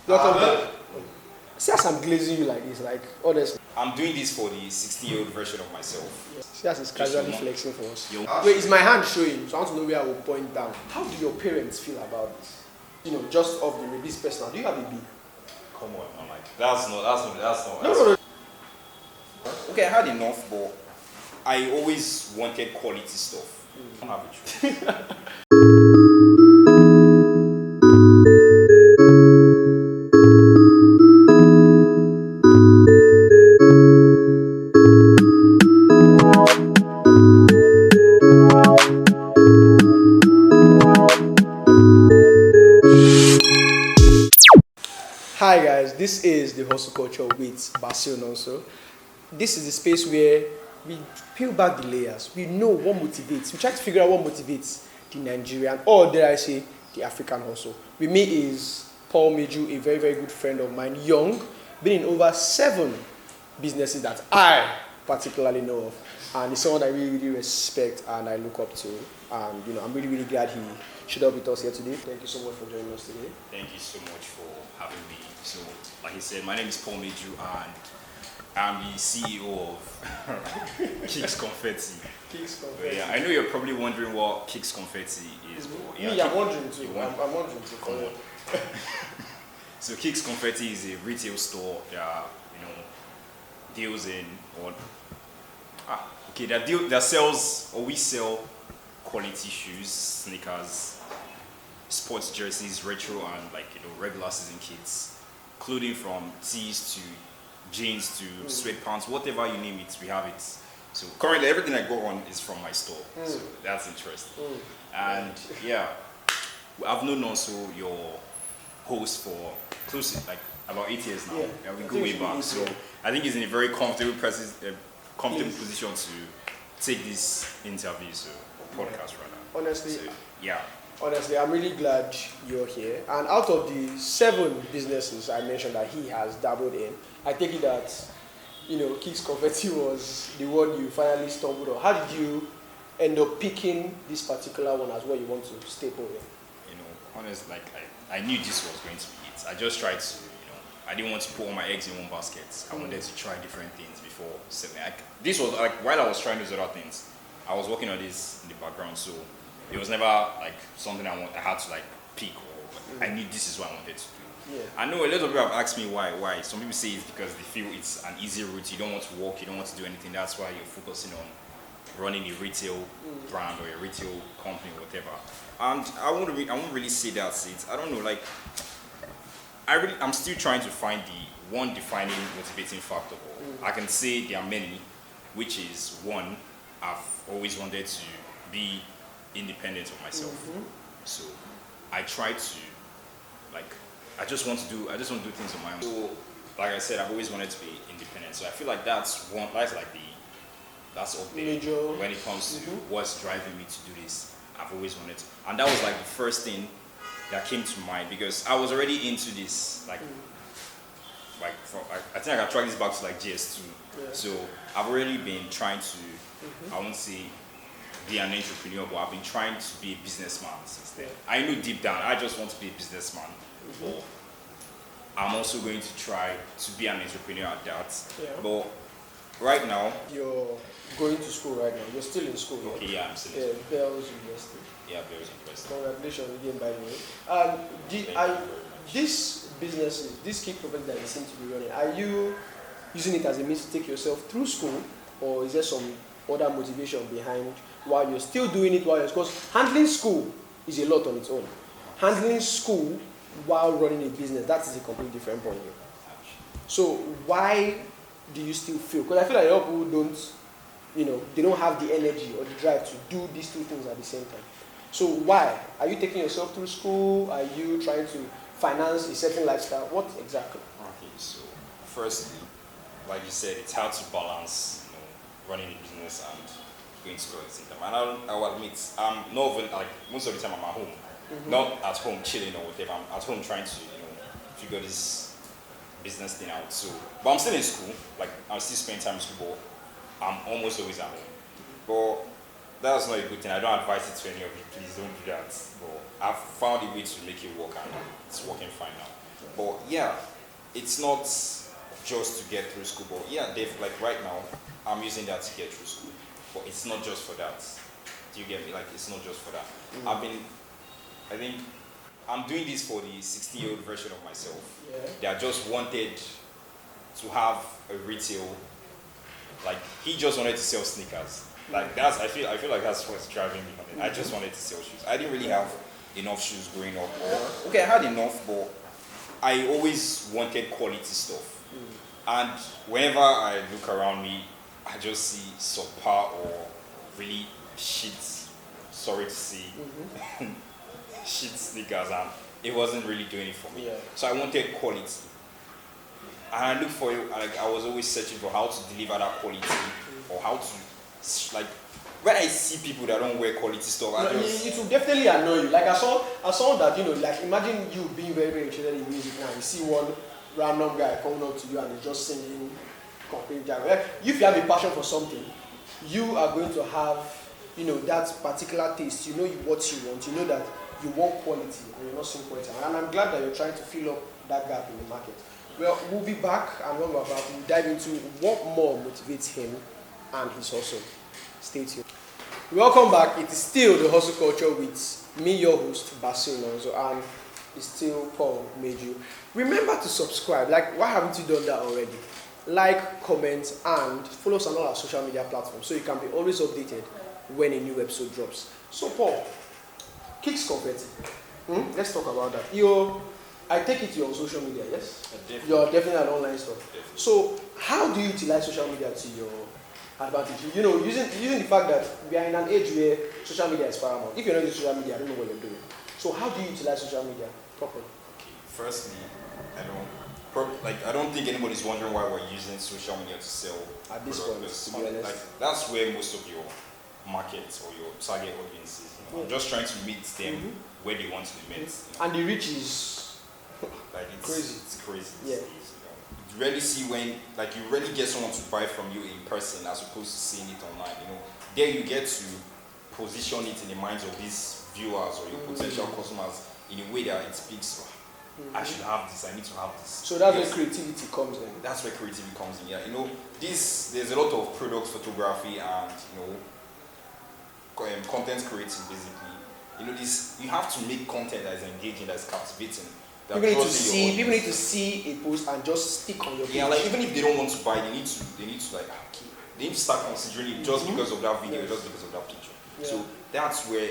Welcome back. See as I'm glazing you like this, like honestly. I'm doing this for the 60-year-old version of myself. See as it's casually flexing for us. Yo. Wait, is my hand showing? So I want to know where I will point down. How do your parents feel about this? You know, just off the maybe personal. Do you have a bee? Come on, I'm like, that's not. No. Okay, I had enough, but I always wanted quality stuff. I don't have a choice. Hi guys, this is the Hustle Culture with Basil Nonso. This is the space where we peel back the layers. We know what motivates. We try to figure out what motivates the Nigerian, or dare I say, the African hustle. With me is Paul Meju, a very, very good friend of mine, young, been in over 7 businesses that I particularly know of. And he's someone I really, really respect and I look up to. And you know, I'm really, really glad he showed up with us here today. Thank you so much for joining us today. Thank you so much for having me. So, like I said, my name is Paul Meju and I'm the CEO of Kicks Confetti. Kicks Confetti. Yeah, I know you're probably wondering what Kicks Confetti is. But yeah, I'm wondering too. I'm wondering too. Come on. So Kicks Confetti is a retail store that deals in that sells, or we sell quality shoes, sneakers, sports jerseys, retro and regular season kits, clothing from tees to jeans to sweatpants, whatever you name it, we have it. So currently everything I go on is from my store. So that's interesting. And yeah, I've known also your host for close to about 8 years now. Yeah, we go way back. So I think he's in a very comfortable position to take this interview, so podcast rather. Honestly, so, yeah. Honestly, I'm really glad you're here. And out of the 7 businesses I mentioned that he has dabbled in, I take it that Kicks Confetti was the one you finally stumbled on. How did you end up picking this particular one as what you want to staple in? Honestly, I knew this was going to be it. I just tried to, I didn't want to put all my eggs in one basket. I wanted to try different things before selling. This was while I was trying these other things, I was working on this in the background, so it was never something I had to pick, or I knew this is what I wanted to do. Yeah. I know a lot of people have asked me why. Some people say it's because they feel it's an easy route. You don't want to walk, you don't want to do anything. That's why you're focusing on running a retail brand or a retail company or whatever. And I won't really say that's it. I don't know, I'm still trying to find the one defining motivating factor. I can say there are many, which is one, I've always wanted to be independent of myself. So I try to I just want to do things on my own. So like I said, I've always wanted to be independent. So I feel like that's up there Major. when it comes to what's driving me to do this. I've always wanted to, and that was the first thing that came to mind, because I was already into this I think I can track this back to GS2. Yeah. So I've already been trying to I won't say be an entrepreneur, but I've been trying to be a businessman since then. I know deep down I just want to be a businessman, but I'm also going to try to be an entrepreneur at that. Yeah. But right now, you're going to school right now. You're still in school. Okay, yeah, I'm still in school. Bells University. Yeah, Bells University. Congratulations again, by the way. These businesses, this Kick Confetti that you seem to be running, are you using it as a means to take yourself through school, or is there some other motivation behind why you're still doing it because handling school is a lot on its own. Handling school while running a business, that is a completely different point here. So why do you still feel? Because I feel like a lot of people don't, they don't have the energy or the drive to do these 2 things at the same time. So why? Are you taking yourself through school? Are you trying to finance a certain lifestyle? What exactly? Okay, so firstly, like you said, it's hard to balance, running a business and going to school at the same time. And I'll admit, I'm not even, most of the time I'm at home. Not at home chilling or whatever. I'm at home trying to, figure this business thing out. So, but I'm still in school. I'm still spending time in school, but I'm almost always at home. But that's not a good thing. I don't advise it to any of you. Please don't do that. But I've found a way to make it work, and it's working fine now. But yeah, it's not just to get through school. But yeah, like right now, I'm using that to get through school. But it's not just for that. Do you get me? Like it's not just for that. I think I'm doing this for the 16-year-old version of myself. Yeah. That just wanted to have a retail. Like he just wanted to sell sneakers. Like that's I feel like that's what's driving me on it. I just wanted to sell shoes. I didn't really have enough shoes growing up. Or, okay, I had enough, but I always wanted quality stuff. And whenever I look around me, I just see subpar or really shit. Sorry to say, shit sneakers, and it wasn't really doing it for me. Yeah. So I wanted quality. And I looked for it, like I was always searching for how to deliver that quality or how to, like, when I see people that don't wear quality stuff, it will definitely annoy you. Like I saw that, like imagine you being very, very interested in music now. You see one random guy coming up to you and he's just singing complete jargon. If you have a passion for something, you are going to have, that particular taste. You know what you want. You know that you want quality and you're not seeing quality. And I'm glad that you're trying to fill up that gap in the market. Well, we'll be back, and when we're back, we'll dive into what more motivates him and his hustle. Stay tuned. Welcome back. It is still the hustle culture with me, your host, Basil Nonzo, and it's still Paul Meju. Remember to subscribe. Like, why haven't you done that already? Like, comment, and follow us on all our social media platforms so you can be always updated when a new episode drops. So, Paul, Kicks Confetti. Let's talk about that. I take it you're on social media, yes? Definitely. You're definitely an online store. Definitely. So, how do you utilize social media to your advantage? Using the fact that we are in an age where social media is paramount. If you're not using social media, I don't know what you're doing. So, how do you utilize social media properly? Okay. Firstly, I don't think anybody's wondering why we're using social media to sell At this products. point, to be honest. Like that's where most of your markets or your target audience is. I'm just trying to meet them where they want to be met. And the reach is like it's crazy. It's crazy. Yeah. You rarely see you rarely get someone to buy from you in person as opposed to seeing it online. There you get to position it in the minds of these viewers or your potential customers in a way that it speaks. I should have this. I need to have this. So that's where creativity comes in. That's where creativity comes in. Yeah, there's a lot of product photography and content creating basically. You have to make content that is engaging, that is captivating. That People need to see a post and just stick on your page. Yeah, like even if they don't want to buy, they need to they need to start considering it just because of that video, just because of that picture. Yeah. So that's where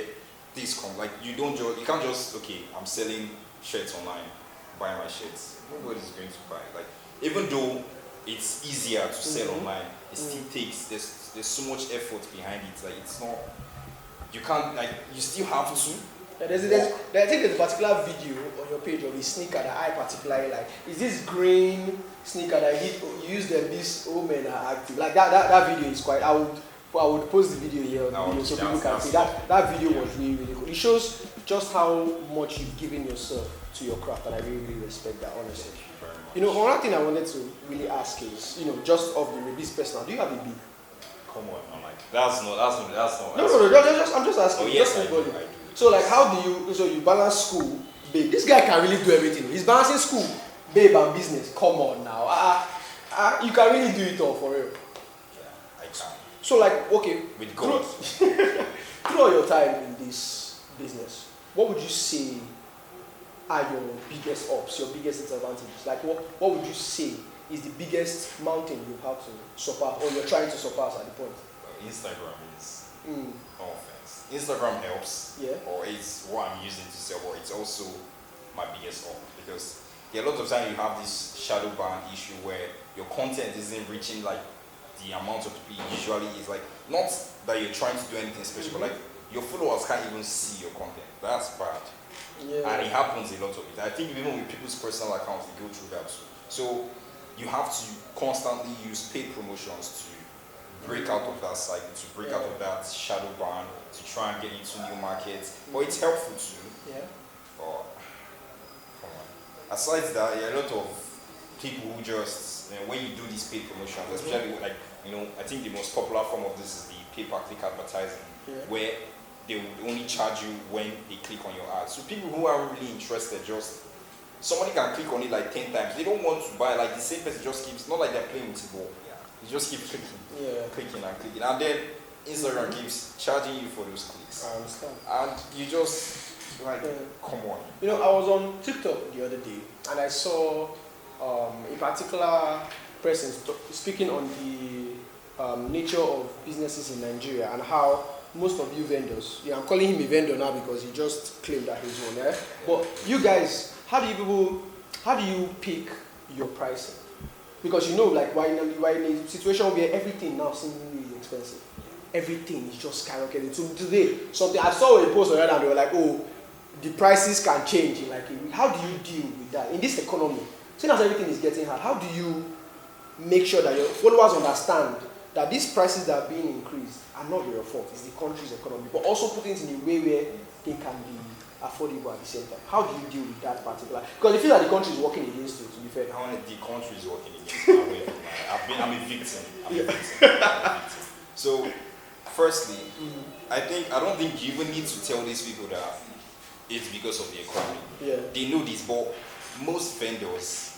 this comes. Like you can't just I'm selling shirts online, buy my shirts. Nobody's going to buy. Like even though it's easier to sell online, it still takes there's so much effort behind it. Like it's not you can't you still have to. I think there's a particular video on your page of a sneaker that I particularly like. Is this green sneaker that you use them? These old men are active. Like that video is quite. I would post the video here on the video so people can see that video was really, really cool. It shows just how much you've given yourself to your craft, and I really, really respect that, honestly. Another thing I wanted to really ask is, just off the this personal, do you have a bee? Come on, I'm like that's not. No. I'm just asking. Oh yes, just I do. So how do you balance school, babe? This guy can really do everything. He's balancing school, babe, and business. Come on now. You can really do it all for real. Yeah, I can. So okay. With God. Through all your time in this business, what would you say are your biggest ups, your biggest disadvantages? Like what would you say is the biggest mountain you've had to surpass or you're trying to surpass at the point? Instagram is no offense. Instagram helps, or it's what I'm using to sell, but it's also my biggest up because a lot of times you have this shadow ban issue where your content isn't reaching the amount of people it usually is. Not that you're trying to do anything special, but your followers can't even see your content. That's bad. Yeah. And it happens a lot of it. I think even with people's personal accounts, they go through that too. So you have to constantly use paid promotions to break out of that cycle, to break out of that shadow ban, to try and get into new markets. But it's helpful too. Yeah. But come on. Aside that, a lot of people who just when you do these paid promotions, especially I think the most popular form of this is the pay-per-click advertising, where they will only charge you when they click on your ads. So people who aren't really interested just somebody can click on it like 10 times. They don't want to buy, like the same person just keeps, not like they're playing with the ball. You just keep clicking, clicking and clicking. And then Instagram keeps charging you for those clicks. I understand. And you just, like, come on. You know, I was on TikTok the other day and I saw a particular person speaking on the nature of businesses in Nigeria and how most of you vendors, I'm calling him a vendor now because he just claimed that he's one, but you guys, how do you pick your pricing? Because you know, like, we're in a situation where everything now seemingly is expensive. Everything is just skyrocketing. So today, something I saw a post on and they were like, oh, the prices can change in like a week. How do you deal with that in this economy? Seeing as everything is getting hard, how do you make sure that your followers understand that these prices that are being increased are not your fault? It's the country's economy, but also put it in a way where they can be affordable at the same time. How do you deal with that particular? Because you feel that the country is working against you, to be fair. The country is working against me. I'm a victim. I'm a victim. So, firstly, I don't think you even need to tell these people that it's because of the economy. Yeah. They know this, but most vendors,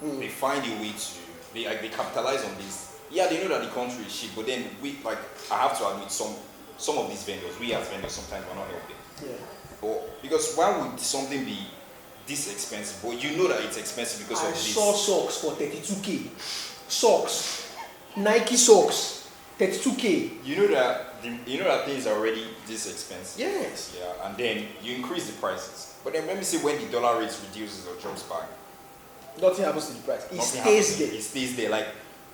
they find a way to, they capitalize on this. Yeah, they know that the country is cheap, but then I have to admit, some of these vendors, we as vendors sometimes we're not helping. Yeah. But because why would something be this expensive? But you know that it's expensive because of this. I saw socks for 32k. Socks, Nike socks, 32k. You know that things are already this expensive. Yes. Yeah, and then you increase the prices. But then let me say when the dollar rate reduces or drops back, nothing happens to the price. It stays there. Like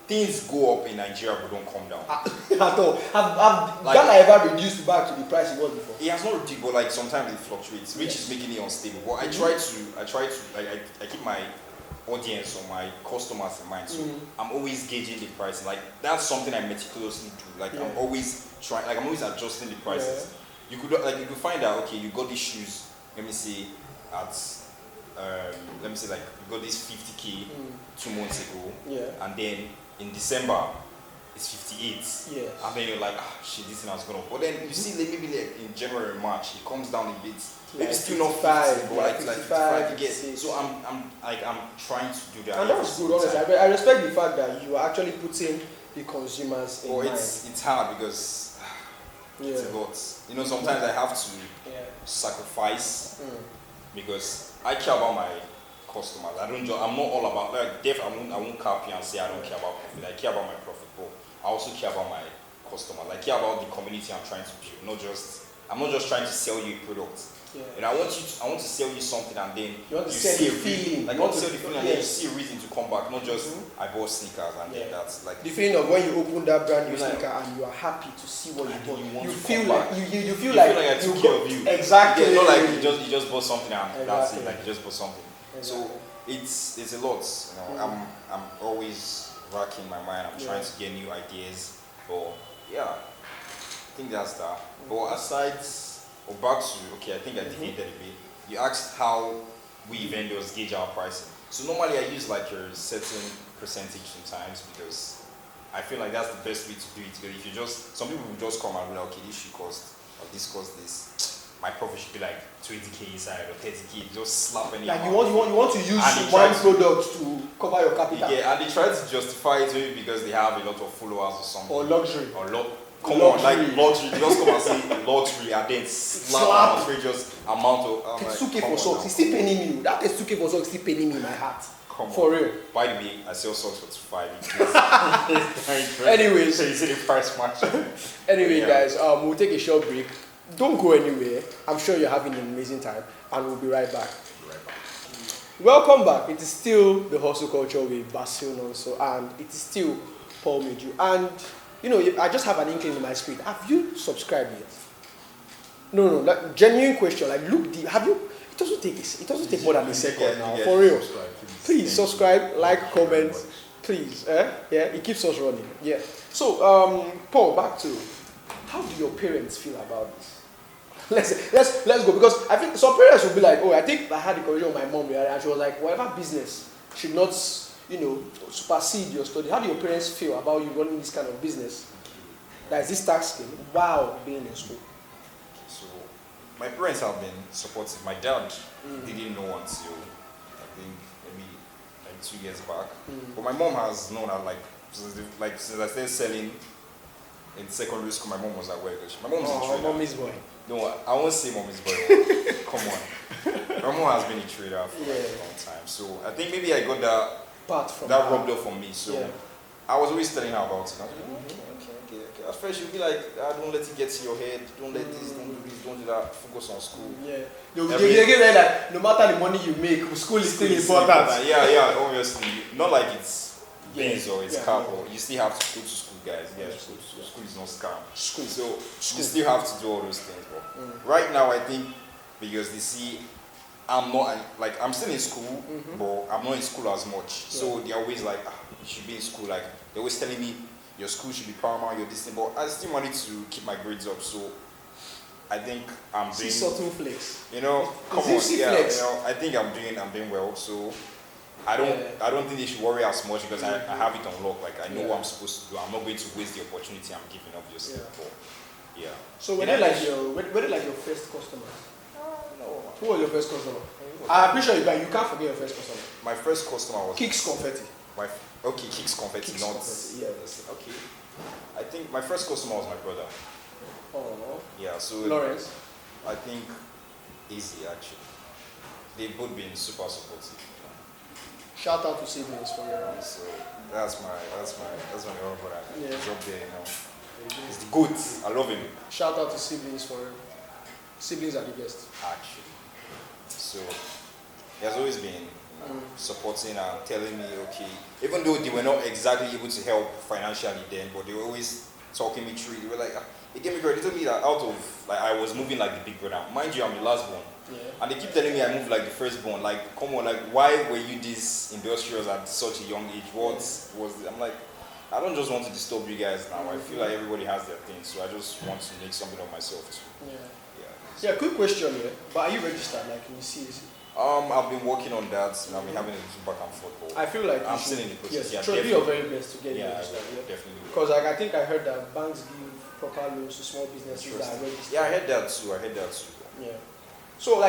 things go up in Nigeria but don't come down. At all. Have Ghana ever reduced back to the price it was before? It has not reduced, but like sometimes it fluctuates, which is making it unstable. But I try to I keep my audience or my customers in mind. So I'm always gauging the price. Like that's something I meticulously do. Like I'm always trying. Like I'm always adjusting the prices. You could find out. Okay, you got these shoes. Let me see at. Let me say like you got this 50k 2 months ago, and then in December it's 58, and then you're like, shit, this thing has gone up. But then you see, maybe like in January, March, it comes down a bit. Maybe like still not 50, but like 55, you get. So I'm trying to do that. And that's good, honestly. I respect the fact that you are actually putting the consumers in mind. It's hard because it's a lot. You know, sometimes I have to sacrifice because I care about my customers. I'm not all about I won't cap you and say I don't care about profit. I care about my profit, but I also care about my customers. I care about the community I'm trying to build. I'm not just trying to sell you a product. And I want to sell you something, and then you see a feeling. Like I want to sell the feeling, and then you see a reason to come back. Not just I bought sneakers, and then that's like the feeling of when you open that brand new sneaker and you are happy to see what you bought. You feel like I took care of you. Exactly. It's not like you just bought something and that's it. Like you just bought something. So it's a lot. You know, I'm always racking my mind. I'm trying to get new ideas. But I think that's that. But aside or back to I think I debated a bit. You asked how we vendors gauge our pricing. So normally I use like a certain percentage sometimes because I feel like that's the best way to do it. Because if you some people will just come and be like, okay, this should cost or this cost this. My profit should be like 20k inside or 30k. Just slap any. Like you want to use one product to cover your capital. Yeah, and they try to justify it maybe because they have a lot of followers or something. Or luxury. Come on, like luxury. Just come and say luxury and then slap an outrageous amount of. It's 2k for socks. It's still paying me. That is 2k for socks. Still paying me in my heart. Come on. For real. By the way, I sell socks for 5. Anyways, so you see the price match. Anyway, guys, we'll take a short break. Don't go anywhere. I'm sure you're having an amazing time, and we'll be right back. Welcome back. It is still the hustle culture with Basil Nonso, and it is still Paul Meju. And I just have an inkling in my spirit. Have you subscribed yet? No, like, genuine question. Like, have you? It doesn't take more than a second now. For real. Please subscribe, like, comment, please. It keeps us running. Yeah. So, Paul, back to how do your parents feel about this? Let's go, because I think some parents will be like, I think I had a conversation with my mom and she was like, whatever business should not supersede your study. How do your parents feel about you running this kind of business? That is this tax scheme while being in school? So my parents have been supportive. My dad didn't know until think maybe like 2 years back. But my mom has known that since I started selling in secondary school, my mom was aware. My mom's a trader. Mommy's boy. No, I won't say mommy's boy. Come on. My mom has been a trader for like a long time. So I think maybe I got that rubbed off on me. So I was always telling her about it. I was like, okay. At first she'll be like, don't let it get to your head. Don't let this, don't do this, don't do that. Focus on school. Yeah. They get like no matter the money you make, school is still important. Yeah, obviously. Not like it's beans or it's car, or you still have to go to school, guys. Yeah, school is not scam. So you still have to do all those things. But right now, I think because they see I'm still in school, but I'm not in school as much. So they're always like, you should be in school. Like they're always telling me your school should be paramount, your this thing. But I still wanted to keep my grades up. So I think I'm doing. Subtle flex. Come on, I think I'm doing well. So I don't think they should worry as much because I have it on lock. Like I know what I'm supposed to do. I'm not going to waste the opportunity I'm giving, obviously. Yeah. So were they like your first customers? No. Who was your first customer? I'm pretty sure you can't forget your first customer. My first customer was Kicks Confetti. Kicks Confetti. Kicks Confetti. Yeah. Okay. I think my first customer was my brother. Oh. Yeah. So Lawrence. I think easy actually. They've both been super supportive. Shout out to siblings for your So that's my older brother. Yeah. He's up there, He's the goat. I love him. Shout out to siblings for siblings are the best. Actually. So he has always been supporting and telling me, okay, even though they were not exactly able to help financially then, but they were always talking me through. They were like, they gave me credit. They told me that out of I was moving like the big brother. Mind you, I'm the last born. Yeah. And they keep telling me I moved like the firstborn. Like, come on, like, why were you this industrious at such a young age? What was it? I'm like, I don't just want to disturb you guys now. I feel like everybody has their thing, so I just want to make something of myself too. Yeah, quick question here. But are you registered like in the CAC? I've been working on that, and I've been having a little back and forth. I feel like I'm still in the process. Yes, try to do your very best to get it registered. Definitely. Because I think I heard that banks give proper loans to small businesses that are registered. Yeah, I heard that too. Yeah. So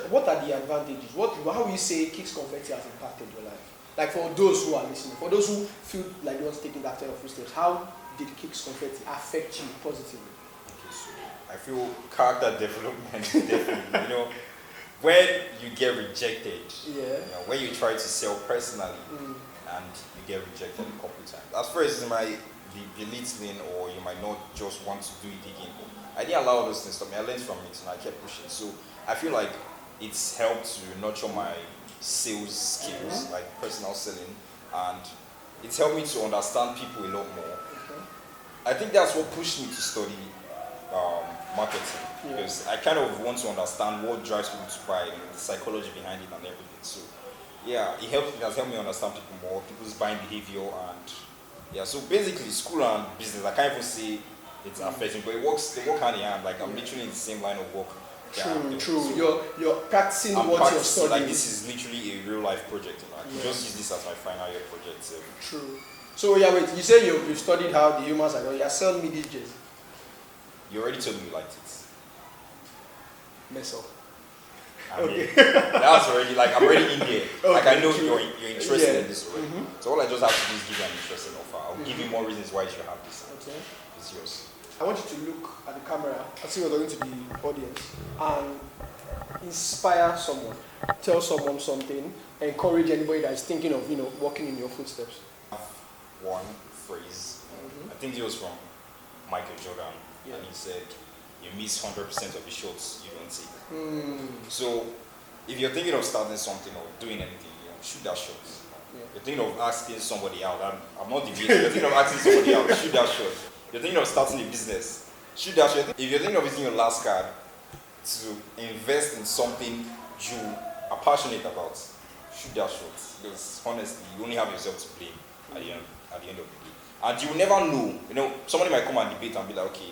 what are the advantages? How will you say Kicks Confetti has impacted your life? Like for those who are listening, for those who feel like they want to take that kind of footsteps, how did Kicks Confetti affect you positively? Okay, so I feel character development definitely. When you get rejected, when you try to sell personally and you get rejected a couple of times. At first it might be belittling or you might not just want to do it again. I didn't allow those things to me. I learned from it and I kept pushing. So I feel like it's helped to nurture my sales skills, like personal selling, and it's helped me to understand people a lot more. I think that's what pushed me to study marketing because I kind of want to understand what drives people to buy, the psychology behind it and everything. So it has helped me understand people more, people's buying behavior, and so basically school and business, I can't even say it's affecting, but they work hand in hand. Like I'm literally in the same line of work. True. So you're practicing what you're studying. Like this is literally a real life project. I can just use this as my final year project. So. True. So wait. You say you studied how the humans are going. You're selling me these J's. You already told me you liked it. Mess up. I mean, that's already I'm already in there. Like I know you're interested in this already. So all I just have to do is give you an interesting offer. I'll give you more reasons why you should have this. Okay. It's yours. I want you to look at the camera as you're talking to the audience and inspire someone, tell someone something, encourage anybody that is thinking of walking in your footsteps. One phrase. I think it was from Michael Jordan, and he said, "You miss 100% of the shots you don't take." So, if you're thinking of starting something or doing anything, shoot that shot. You're thinking of asking somebody out. I'm not deviating. You're thinking of asking somebody out. Shoot that shot. You're thinking of starting a business. Shoot that shot. If you're thinking of using your last card to invest in something you are passionate about, shoot that shot. Because honestly, you only have yourself to blame at the end of the day. And you will never know. Somebody might come and debate and be like, okay,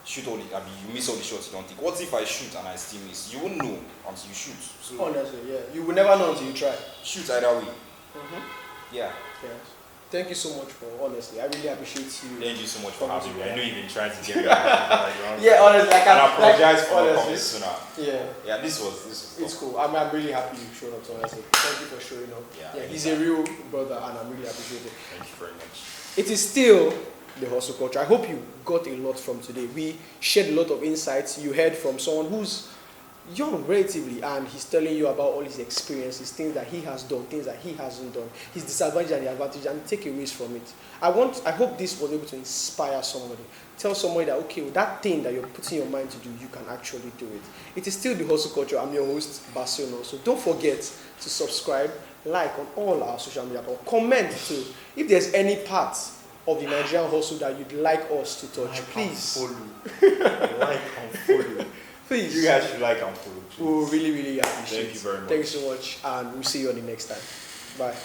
shoot all you miss all the shots you don't take. What if I shoot and I still miss? You won't know until you shoot. So honestly, you will never know until you try. Shoot either way. Yeah. Yes. Thank you so much for honestly. I really appreciate you. Thank you so much for having me. I know you've been trying to get me out. Yeah, honestly, And I apologize for not coming honestly. sooner. Yeah. Yeah, this was It's cool. I'm really happy you showed up to honestly. Thank you for showing up. Yeah, He's a real brother and I'm really appreciative. Thank you very much. It is still the hustle culture. I hope you got a lot from today. We shared a lot of insights. You heard from someone who's young relatively and he's telling you about all his experiences, things that he has done, things that he hasn't done, his disadvantage and the advantage, and takeaways from it. I hope this was able to inspire somebody. Tell somebody that okay, that thing that you're putting your mind to do, you can actually do it. It is still the hustle culture. I'm your host, Basiono. So don't forget to subscribe, like on all our social media, or comment too. If there's any part of the Nigerian hustle that you'd like us to touch, please. Like and follow. Please. You guys should like and follow. We'll really, really appreciate it. Thank you very much. Thanks so much, and we'll see you on the next time. Bye.